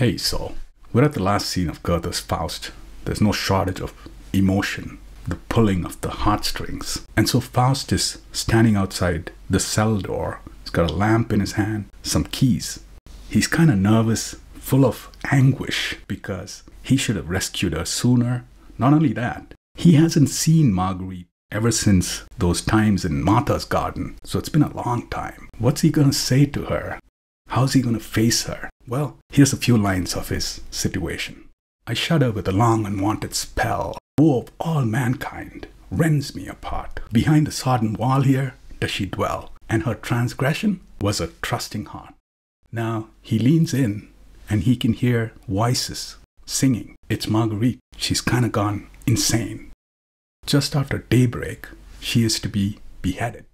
Hey, so we're at the last scene of Goethe's Faust. There's no shortage of emotion, the pulling of the heartstrings. And so Faust is standing outside the cell door. He's got a lamp in his hand, some keys. He's kind of nervous, full of anguish because he should have rescued her sooner. Not only that, he hasn't seen Marguerite ever since those times in Martha's garden. So it's been a long time. What's he going to say to her? How's he going to face her? Well, here's a few lines of his situation. I shudder with a long unwanted spell. Woe of all mankind rends me apart. Behind the sodden wall here does she dwell, and her transgression was a trusting heart. Now he leans in and he can hear voices singing. It's Marguerite. She's kind of gone insane. Just after daybreak, she is to be beheaded.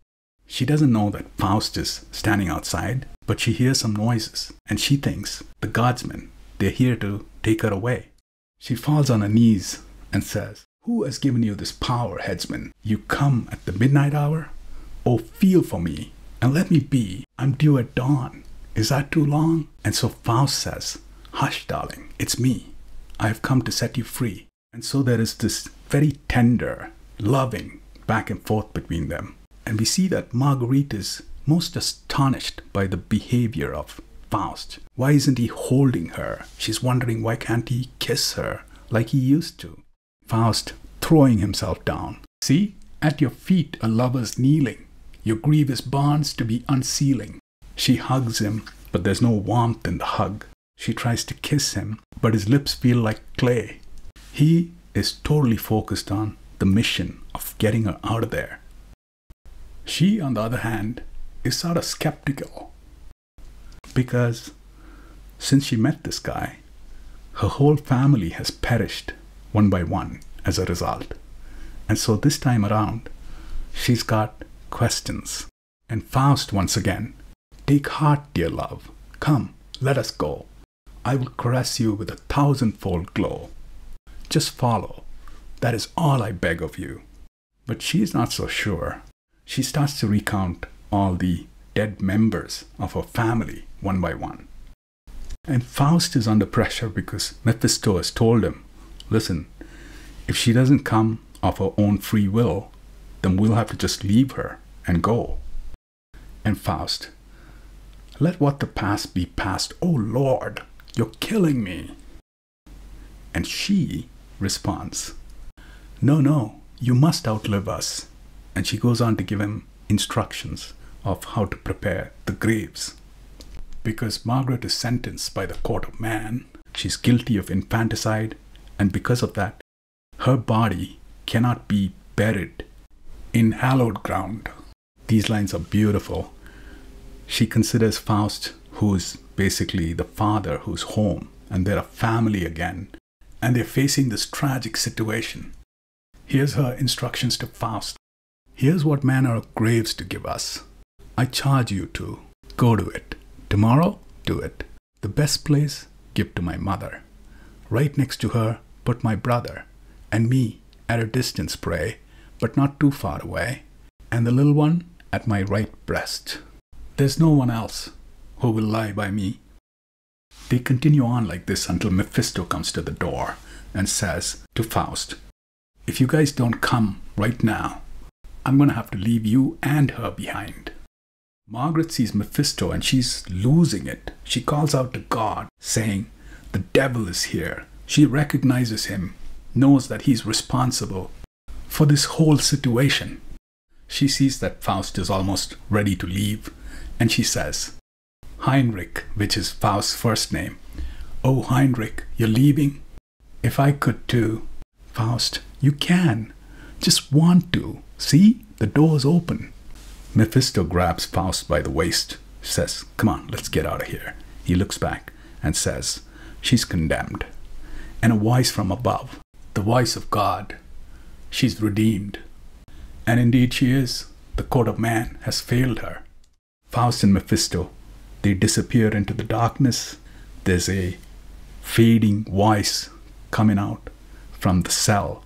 She doesn't know that Faust is standing outside, but she hears some noises, and she thinks the guardsmen, they're here to take her away. She falls on her knees and says, "Who has given you this power, headsman? You come at the midnight hour? Oh, feel for me, and let me be. I'm due at dawn. Is that too long?" And so Faust says, "Hush, darling, it's me. I have come to set you free." And so there is this very tender, loving back and forth between them. And we see that Marguerite is most astonished by the behavior of Faust. Why isn't he holding her? She's wondering why can't he kiss her like he used to. Faust throwing himself down. "See, at your feet a lover's kneeling, your grievous bonds to be unsealing." She hugs him, but there's no warmth in the hug. She tries to kiss him, but his lips feel like clay. He is totally focused on the mission of getting her out of there. She, on the other hand, is sort of skeptical because since she met this guy, her whole family has perished one by one as a result. And so this time around, she's got questions. And Faust once again, "Take heart, dear love. Come, let us go. I will caress you with a thousandfold glow. Just follow. That is all I beg of you." But she's not so sure. She starts to recount all the dead members of her family one by one. And Faust is under pressure because Mephisto has told him, "Listen, if she doesn't come of her own free will, then we'll have to just leave her and go." And Faust, "Let what the past be past. Oh Lord, you're killing me." And she responds, "No, no, you must outlive us." And she goes on to give him instructions of how to prepare the graves. Because Margaret is sentenced by the court of man, she's guilty of infanticide, and because of that, her body cannot be buried in hallowed ground. These lines are beautiful. She considers Faust, who's basically the father who's home, and they're a family again, and they're facing this tragic situation. Here's her instructions to Faust. "Here's what manner of graves to give us. I charge you to go to it. Tomorrow, do it. The best place, give to my mother. Right next to her, put my brother. And me, at a distance pray, but not too far away. And the little one at my right breast. There's no one else who will lie by me." They continue on like this until Mephisto comes to the door and says to Faust, "If you guys don't come right now, I'm going to have to leave you and her behind." Margaret sees Mephisto and she's losing it. She calls out to God, saying, "The devil is here." She recognizes him, knows that he's responsible for this whole situation. She sees that Faust is almost ready to leave, and she says, "Heinrich," which is Faust's first name, "Oh, Heinrich, you're leaving? If I could too." "Faust, you can. Just want to. See, the door's open." Mephisto grabs Faust by the waist, says, "Come on, let's get out of here." He looks back and says, "She's condemned." And a voice from above, the voice of God, "She's redeemed." And indeed she is. The court of man has failed her. Faust and Mephisto, they disappear into the darkness. There's a fading voice coming out from the cell.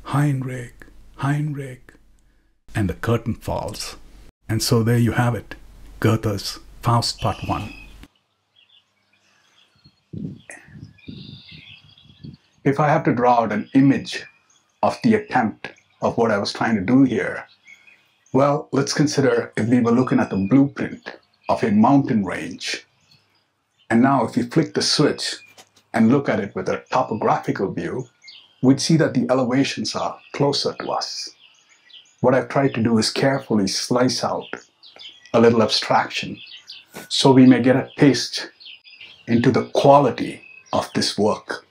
"Heinrich, Heinrich." And the curtain falls. And so there you have it, Goethe's Faust Part 1. If I have to draw out an image of the attempt of what I was trying to do here, well, let's consider if we were looking at the blueprint of a mountain range. And now if we flick the switch and look at it with a topographical view, we'd see that the elevations are closer to us. What I've tried to do is carefully slice out a little abstraction so we may get a taste into the quality of this work.